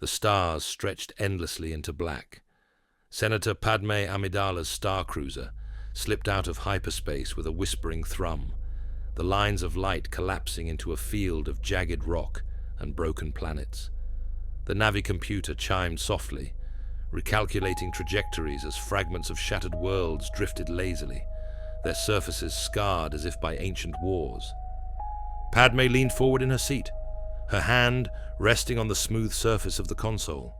The stars stretched endlessly into black. Senator Padme Amidala's star cruiser slipped out of hyperspace with a whispering thrum, the lines of light collapsing into a field of jagged rock and broken planets. The Navi computer chimed softly, recalculating trajectories as fragments of shattered worlds drifted lazily, their surfaces scarred as if by ancient wars. Padme leaned forward in her seat, her hand resting on the smooth surface of the console.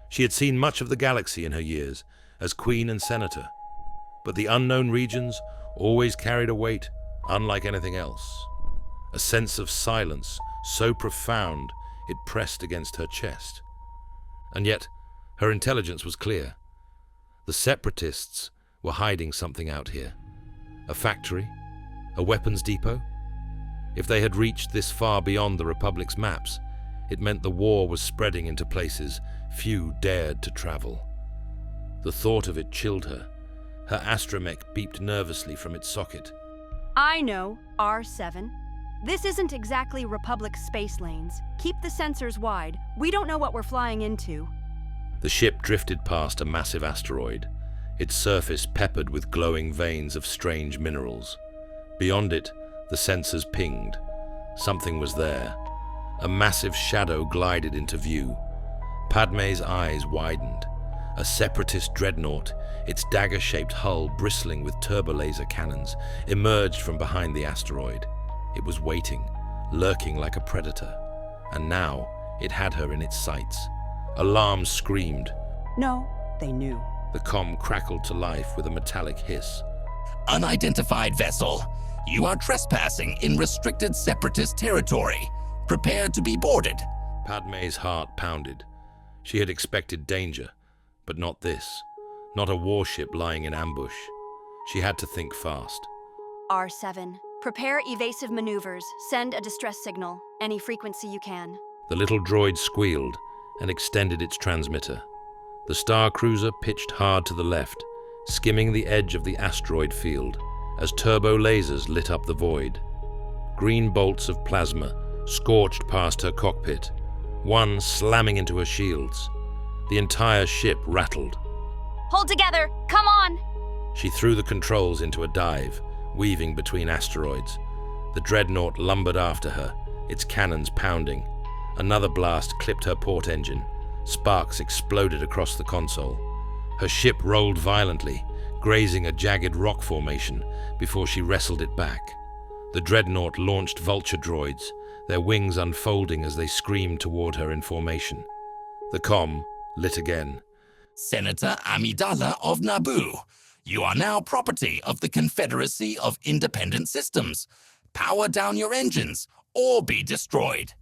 She had seen much of the galaxy in her years as Queen and Senator, but the unknown regions always carried a weight unlike anything else, a sense of silence so profound it pressed against her chest. And yet, her intelligence was clear. The Separatists were hiding something out here. A factory? A weapons depot? If they had reached this far beyond the Republic's maps, it meant the war was spreading into places few dared to travel. The thought of it chilled her. Her astromech beeped nervously from its socket. I know, R7. This isn't exactly Republic space lanes. Keep the sensors wide. We don't know what we're flying into. The ship drifted past a massive asteroid, its surface peppered with glowing veins of strange minerals. Beyond it, the sensors pinged. Something was there. A massive shadow glided into view. Padme's eyes widened. A Separatist dreadnought, its dagger-shaped hull bristling with turbolaser cannons, emerged from behind the asteroid. It was waiting, lurking like a predator. And now, it had her in its sights. Alarm screamed. No, they knew. The comm crackled to life with a metallic hiss. Unidentified vessel. You are trespassing in restricted Separatist territory. Prepare to be boarded. Padme's heart pounded. She had expected danger, but not this. Not a warship lying in ambush. She had to think fast. R7, prepare evasive maneuvers. Send a distress signal, any frequency you can. The little droid squealed and extended its transmitter. The star cruiser pitched hard to the left, skimming the edge of the asteroid field, as turbo lasers lit up the void. Green bolts of plasma scorched past her cockpit, one slamming into her shields. The entire ship rattled. Hold together! Come on! She threw the controls into a dive, weaving between asteroids. The dreadnought lumbered after her, its cannons pounding. Another blast clipped her port engine. Sparks exploded across the console. Her ship rolled violently, grazing a jagged rock formation before she wrestled it back. The dreadnought launched vulture droids, their wings unfolding as they screamed toward her in formation. The comm lit again. Senator Amidala of Naboo, you are now property of the Confederacy of Independent Systems. Power down your engines or be destroyed.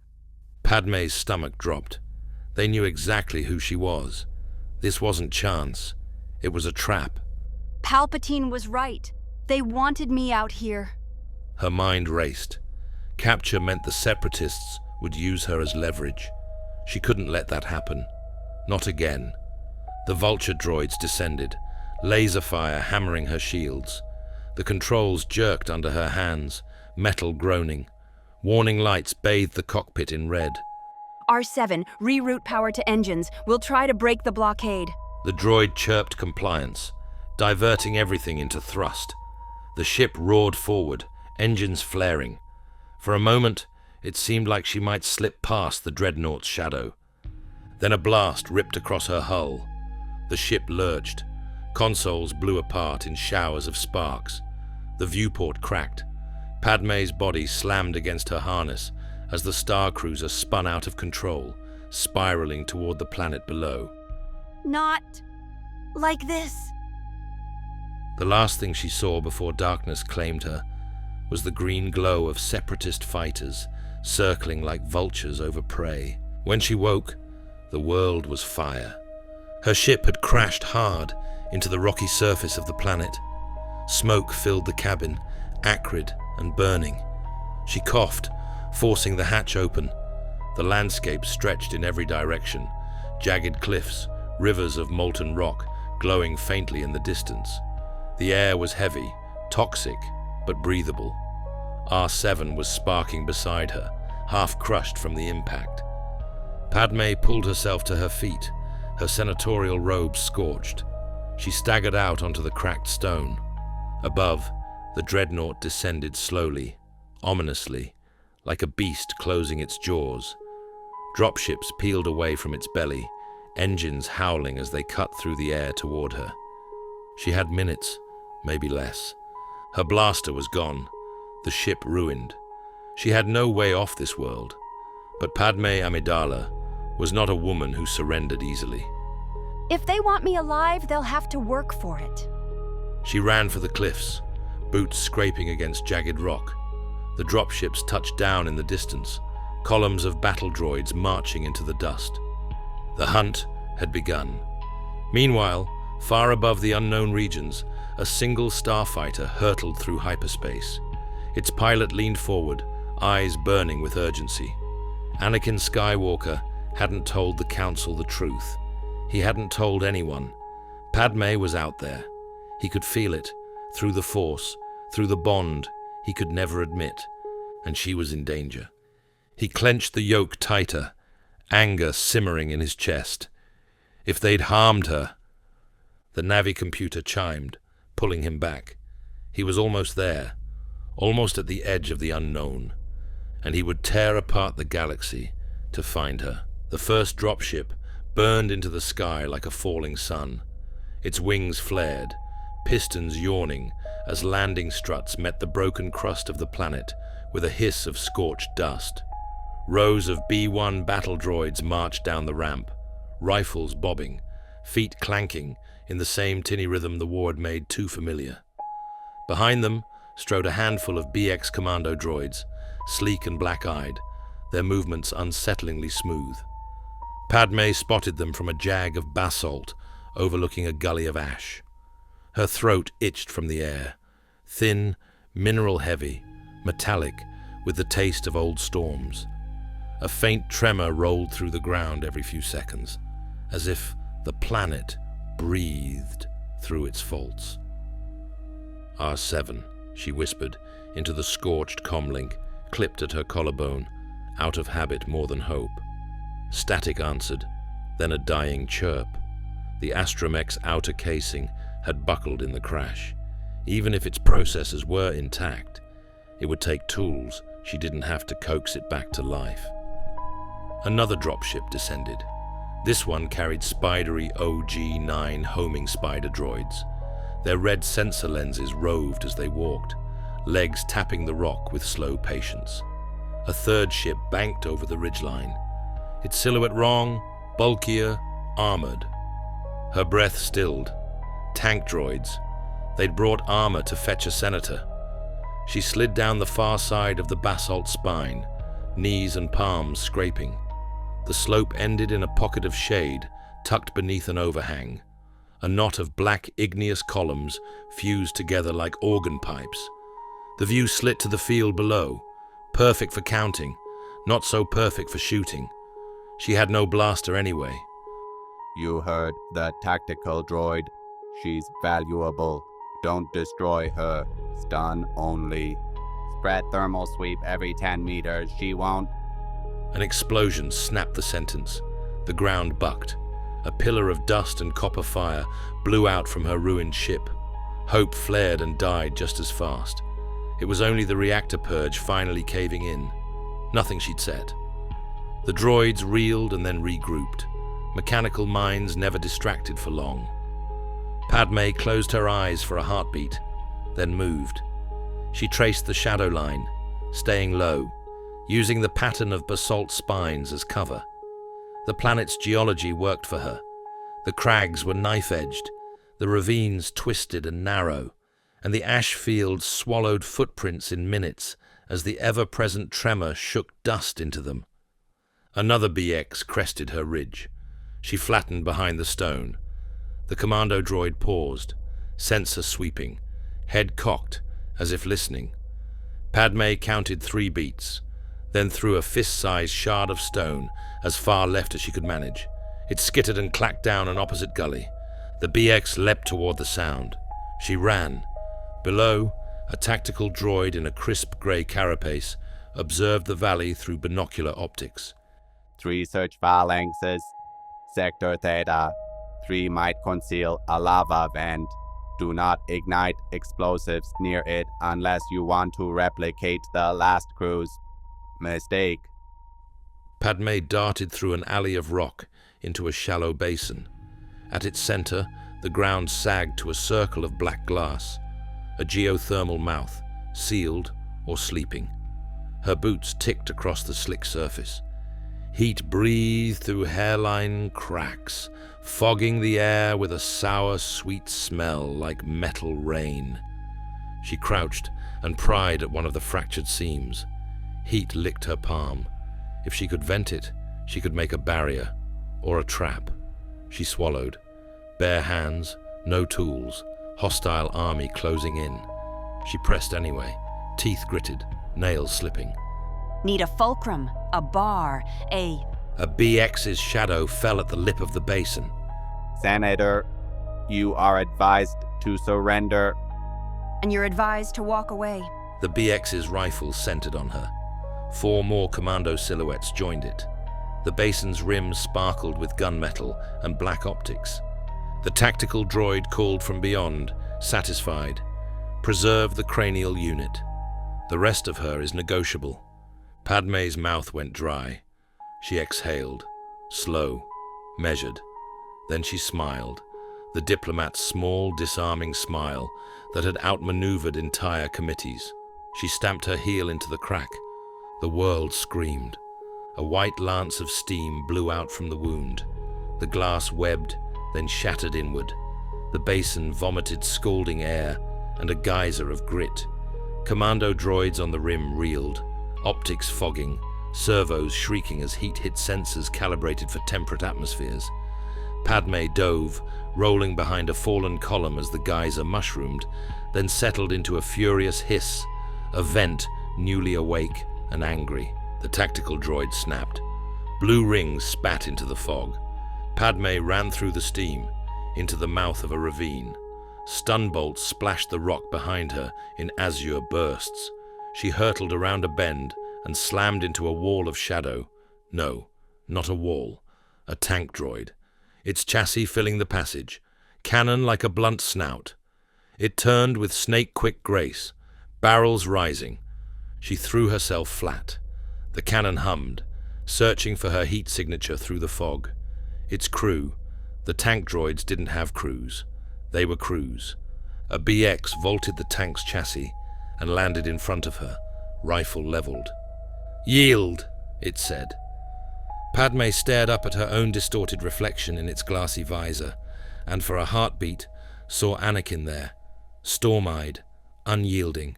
Padme's stomach dropped. They knew exactly who she was. This wasn't chance. It was a trap. Palpatine was right. They wanted me out here. Her mind raced. Capture meant the Separatists would use her as leverage. She couldn't let that happen. Not again. The vulture droids descended, laser fire hammering her shields. The controls jerked under her hands, metal groaning. Warning lights bathed the cockpit in red. R7, reroute power to engines. We'll try to break the blockade. The droid chirped compliance, diverting everything into thrust. The ship roared forward, engines flaring. For a moment, it seemed like she might slip past the dreadnought's shadow. Then a blast ripped across her hull. The ship lurched. Consoles blew apart in showers of sparks. The viewport cracked. Padme's body slammed against her harness as the star cruiser spun out of control, spiraling toward the planet below. Not like this. The last thing she saw before darkness claimed her was the green glow of Separatist fighters circling like vultures over prey. When she woke, the world was fire. Her ship had crashed hard into the rocky surface of the planet. Smoke filled the cabin, acrid and burning. She coughed, forcing the hatch open. The landscape stretched in every direction, jagged cliffs, rivers of molten rock glowing faintly in the distance. The air was heavy, toxic, but breathable. R7 was sparking beside her, half crushed from the impact. Padme pulled herself to her feet, her senatorial robe scorched. She staggered out onto the cracked stone. Above, the dreadnought descended slowly, ominously, like a beast closing its jaws. Dropships peeled away from its belly, engines howling as they cut through the air toward her. She had minutes, maybe less. Her blaster was gone, the ship ruined. She had no way off this world. But Padme Amidala was not a woman who surrendered easily. If they want me alive, they'll have to work for it. She ran for the cliffs, boots scraping against jagged rock. The dropships touched down in the distance, columns of battle droids marching into the dust. The hunt had begun. Meanwhile, far above the unknown regions, a single starfighter hurtled through hyperspace. Its pilot leaned forward, eyes burning with urgency. Anakin Skywalker hadn't told the Council the truth. He hadn't told anyone. Padme was out there. He could feel it, through the Force, through the bond he could never admit, and she was in danger. He clenched the yoke tighter, anger simmering in his chest. If they'd harmed her... The Navi computer chimed, pulling him back. He was almost there, almost at the edge of the unknown, and he would tear apart the galaxy to find her. The first dropship burned into the sky like a falling sun. Its wings flared, pistons yawning as landing struts met the broken crust of the planet with a hiss of scorched dust. Rows of B-1 battle droids marched down the ramp, rifles bobbing, feet clanking in the same tinny rhythm the war had made too familiar. Behind them strode a handful of BX commando droids, sleek and black-eyed, their movements unsettlingly smooth. Padme spotted them from a jag of basalt overlooking a gully of ash. Her throat itched from the air, thin, mineral-heavy, metallic, with the taste of old storms. A faint tremor rolled through the ground every few seconds, as if the planet breathed through its faults. R7, she whispered into the scorched comlink, clipped at her collarbone, out of habit more than hope. Static answered, then a dying chirp. The astromech's outer casing had buckled in the crash. Even if its processors were intact, it would take tools. She didn't have to coax it back to life. Another dropship descended. This one carried spidery OG-9 homing spider droids. Their red sensor lenses roved as they walked, legs tapping the rock with slow patience. A third ship banked over the ridgeline, its silhouette wrong, bulkier, armored. Her breath stilled. Tank droids. They'd brought armor to fetch a senator. She slid down the far side of the basalt spine, knees and palms scraping. The slope ended in a pocket of shade, tucked beneath an overhang. A knot of black igneous columns fused together like organ pipes. The view slit to the field below, perfect for counting, not so perfect for shooting. She had no blaster anyway. You heard the tactical droid. She's valuable. Don't destroy her. Stun only. Spread thermal sweep every 10 meters. She won't. An explosion snapped the sentence. The ground bucked. A pillar of dust and copper fire blew out from her ruined ship. Hope flared and died just as fast. It was only the reactor purge finally caving in. Nothing she'd said. The droids reeled and then regrouped. Mechanical minds never distracted for long. Padme closed her eyes for a heartbeat, then moved. She traced the shadow line, staying low, using the pattern of basalt spines as cover. The planet's geology worked for her. The crags were knife-edged, the ravines twisted and narrow, and the ash fields swallowed footprints in minutes as the ever-present tremor shook dust into them. Another BX crested her ridge. She flattened behind the stone. The commando droid paused, sensor sweeping, head cocked as if listening. Padme counted 3 beats, then threw a fist-sized shard of stone as far left as she could manage. It skittered and clacked down an opposite gully. The BX leapt toward the sound. She ran. Below, a tactical droid in a crisp grey carapace observed the valley through binocular optics. 3 search phalanxes. Sector Theta. 3 might conceal a lava vent. Do not ignite explosives near it unless you want to replicate the last cruise. Mistake. Padme darted through an alley of rock into a shallow basin. At its center, the ground sagged to a circle of black glass, a geothermal mouth, sealed or sleeping. Her boots ticked across the slick surface. Heat breathed through hairline cracks, fogging the air with a sour, sweet smell like metal rain. She crouched and pried at one of the fractured seams. Heat licked her palm. If she could vent it, she could make a barrier or a trap. She swallowed. Bare hands, no tools, hostile army closing in. She pressed anyway, teeth gritted, nails slipping. Need a fulcrum, a bar, a BX's shadow fell at the lip of the basin. Senator, you are advised to surrender. And you're advised to walk away. The BX's rifle centered on her. 4 more commando silhouettes joined it. The basin's rim sparkled with gunmetal and black optics. The tactical droid called from beyond, satisfied. Preserve the cranial unit. The rest of her is negotiable. Padme's mouth went dry. She exhaled, slow, measured. Then she smiled, the diplomat's small, disarming smile that had outmaneuvered entire committees. She stamped her heel into the crack. The world screamed. A white lance of steam blew out from the wound. The glass webbed, then shattered inward. The basin vomited scalding air and a geyser of grit. Commando droids on the rim reeled, optics fogging, servos shrieking as heat hit sensors calibrated for temperate atmospheres. Padme dove, rolling behind a fallen column as the geyser mushroomed, then settled into a furious hiss, a vent newly awake and angry. The tactical droid snapped. Blue rings spat into the fog. Padme ran through the steam, into the mouth of a ravine. Stun bolts splashed the rock behind her in azure bursts. She hurtled around a bend and slammed into a wall of shadow. No, not a wall. A tank droid. Its chassis filling the passage. Cannon like a blunt snout. It turned with snake-quick grace, barrels rising. She threw herself flat. The cannon hummed, searching for her heat signature through the fog. Its crew, the tank droids didn't have crews. They were crews. A BX vaulted the tank's chassis and landed in front of her, rifle leveled. "Yield," it said. Padme stared up at her own distorted reflection in its glassy visor, and for a heartbeat saw Anakin there, storm-eyed, unyielding.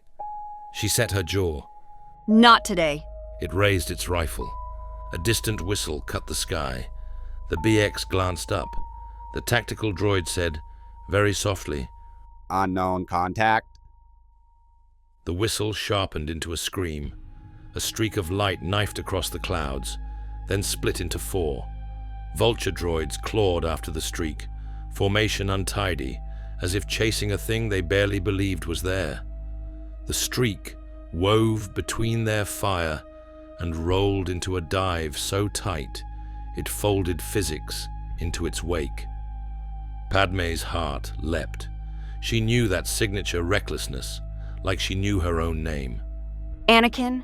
She set her jaw. Not today. It raised its rifle. A distant whistle cut the sky. The BX glanced up. The tactical droid said, very softly, Unknown contact. The whistle sharpened into a scream. A streak of light knifed across the clouds, then split into 4. Vulture droids clawed after the streak, formation untidy, as if chasing a thing they barely believed was there. The streak wove between their fire and rolled into a dive so tight it folded physics into its wake. Padme's heart leapt. She knew that signature recklessness, like she knew her own name. Anakin?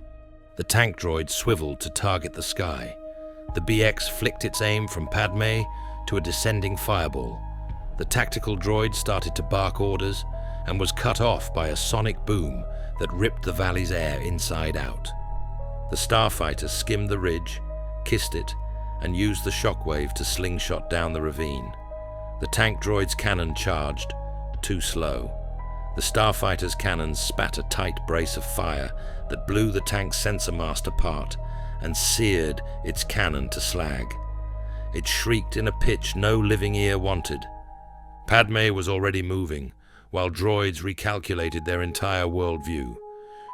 The tank droid swiveled to target the sky. The BX flicked its aim from Padme to a descending fireball. The tactical droid started to bark orders and was cut off by a sonic boom that ripped the valley's air inside out. The starfighter skimmed the ridge, kissed it, and used the shockwave to slingshot down the ravine. The tank droid's cannon charged, too slow. The starfighter's cannons spat a tight brace of fire that blew the tank's sensor mast apart and seared its cannon to slag. It shrieked in a pitch no living ear wanted. Padme was already moving, while droids recalculated their entire worldview.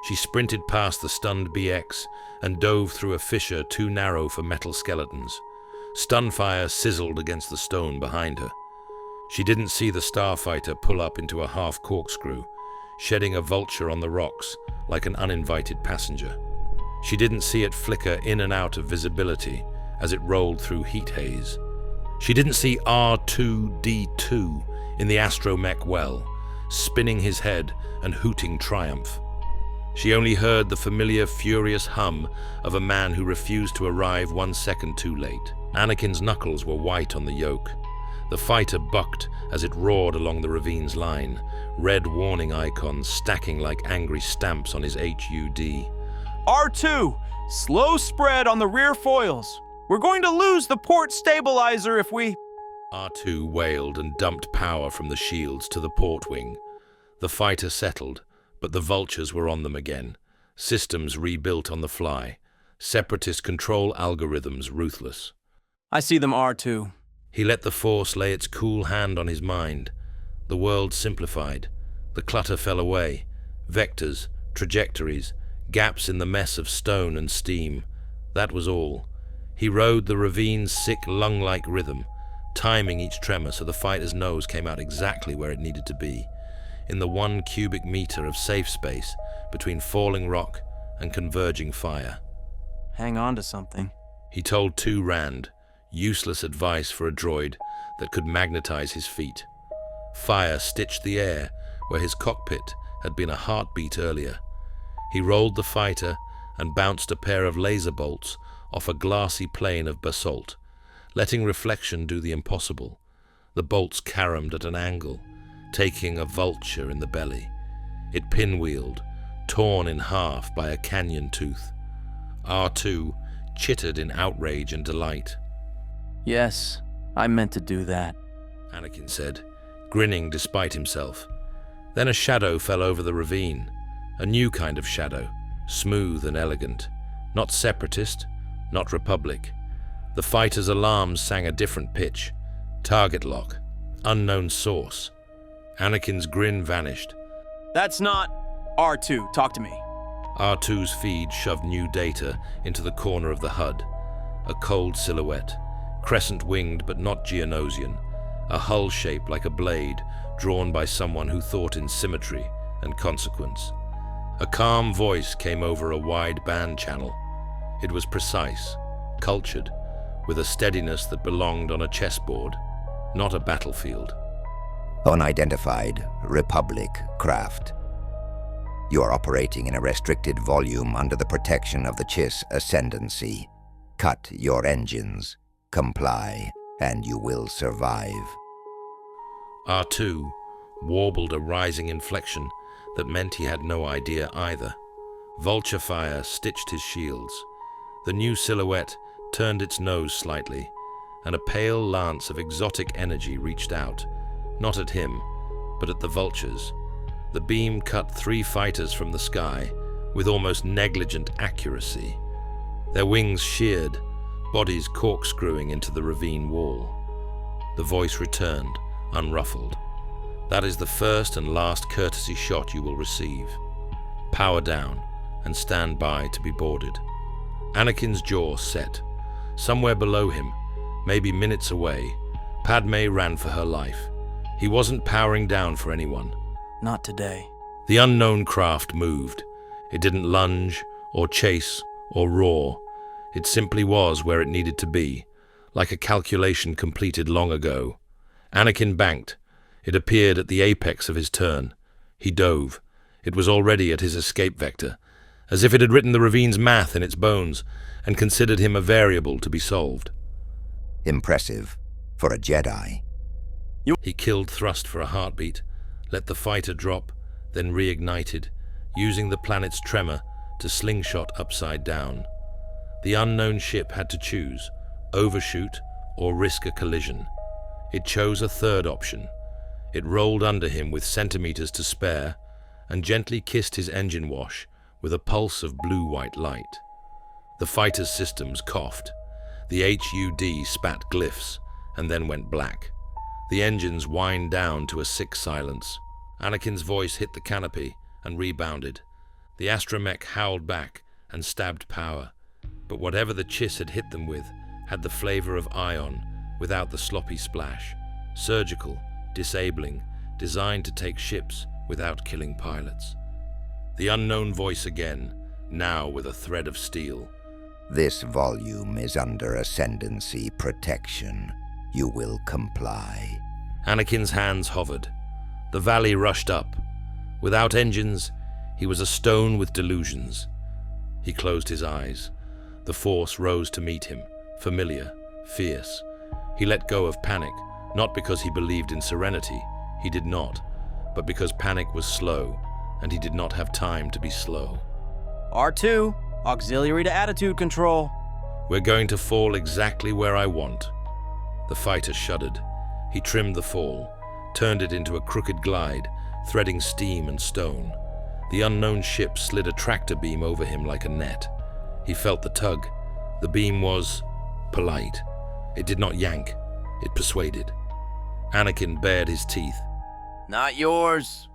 She sprinted past the stunned BX and dove through a fissure too narrow for metal skeletons. Stun fire sizzled against the stone behind her. She didn't see the starfighter pull up into a half corkscrew, shedding a vulture on the rocks like an uninvited passenger. She didn't see it flicker in and out of visibility as it rolled through heat haze. She didn't see R2-D2 in the astromech well, spinning his head and hooting triumph. She only heard the familiar, furious hum of a man who refused to arrive 1 second too late. Anakin's knuckles were white on the yoke. The fighter bucked as it roared along the ravine's line, red warning icons stacking like angry stamps on his HUD. R2, slow spread on the rear foils. We're going to lose the port stabilizer if we... R2 wailed and dumped power from the shields to the port wing. The fighter settled, but the vultures were on them again. Systems rebuilt on the fly. Separatist control algorithms ruthless. I see them, R2. He let the Force lay its cool hand on his mind. The world simplified. The clutter fell away. Vectors, trajectories, gaps in the mess of stone and steam. That was all. He rode the ravine's sick lung-like rhythm, timing each tremor so the fighter's nose came out exactly where it needed to be, in the 1 cubic meter of safe space between falling rock and converging fire. Hang on to something. He told 2 Rand, useless advice for a droid that could magnetize his feet. Fire stitched the air where his cockpit had been a heartbeat earlier. He rolled the fighter and bounced a pair of laser bolts off a glassy plane of basalt, letting reflection do the impossible. The bolts caromed at an angle, taking a vulture in the belly. It pinwheeled, torn in half by a canyon tooth. R2 chittered in outrage and delight. Yes, I meant to do that, Anakin said, grinning despite himself. Then a shadow fell over the ravine, a new kind of shadow, smooth and elegant, not Separatist, not Republic. The fighter's alarms sang a different pitch. Target lock, unknown source. Anakin's grin vanished. That's not... R2, talk to me. R2's feed shoved new data into the corner of the HUD. A cold silhouette, crescent-winged but not Geonosian, a hull shape like a blade drawn by someone who thought in symmetry and consequence. A calm voice came over a wide band channel. It was precise, cultured, with a steadiness that belonged on a chessboard, not a battlefield. Unidentified Republic craft. You are operating in a restricted volume under the protection of the Chiss Ascendancy. Cut your engines, comply, and you will survive. R2 warbled a rising inflection that meant he had no idea either. Vulture fire stitched his shields. The new silhouette turned its nose slightly, and a pale lance of exotic energy reached out, not at him, but at the vultures. The beam cut 3 fighters from the sky with almost negligent accuracy. Their wings sheared, bodies corkscrewing into the ravine wall. The voice returned, unruffled. That is the first and last courtesy shot you will receive. Power down, and stand by to be boarded. Anakin's jaw set. Somewhere below him, maybe minutes away, Padme ran for her life. He wasn't powering down for anyone. Not today. The unknown craft moved. It didn't lunge, or chase, or roar. It simply was where it needed to be, like a calculation completed long ago. Anakin banked. It appeared at the apex of his turn. He dove. It was already at his escape vector, as if it had written the ravine's math in its bones and considered him a variable to be solved. Impressive for a Jedi. He killed thrust for a heartbeat, let the fighter drop, then reignited, using the planet's tremor to slingshot upside down. The unknown ship had to choose, overshoot or risk a collision. It chose a third option. It rolled under him with centimeters to spare and gently kissed his engine wash with a pulse of blue-white light. The fighter's systems coughed. The HUD spat glyphs and then went black. The engines whined down to a sick silence. Anakin's voice hit the canopy and rebounded. The astromech howled back and stabbed power, but whatever the Chiss had hit them with had the flavor of ion without the sloppy splash. Surgical, disabling, designed to take ships without killing pilots. The unknown voice again, now with a thread of steel. This volume is under Ascendancy protection. You will comply. Anakin's hands hovered. The valley rushed up. Without engines, he was a stone with delusions. He closed his eyes. The Force rose to meet him, familiar, fierce. He let go of panic, not because he believed in serenity. He did not. But because panic was slow, and he did not have time to be slow. R2, auxiliary to attitude control. We're going to fall exactly where I want. The fighter shuddered. He trimmed the fall, turned it into a crooked glide, threading steam and stone. The unknown ship slid a tractor beam over him like a net. He felt the tug. The beam was polite. It did not yank. It persuaded. Anakin bared his teeth. Not yours.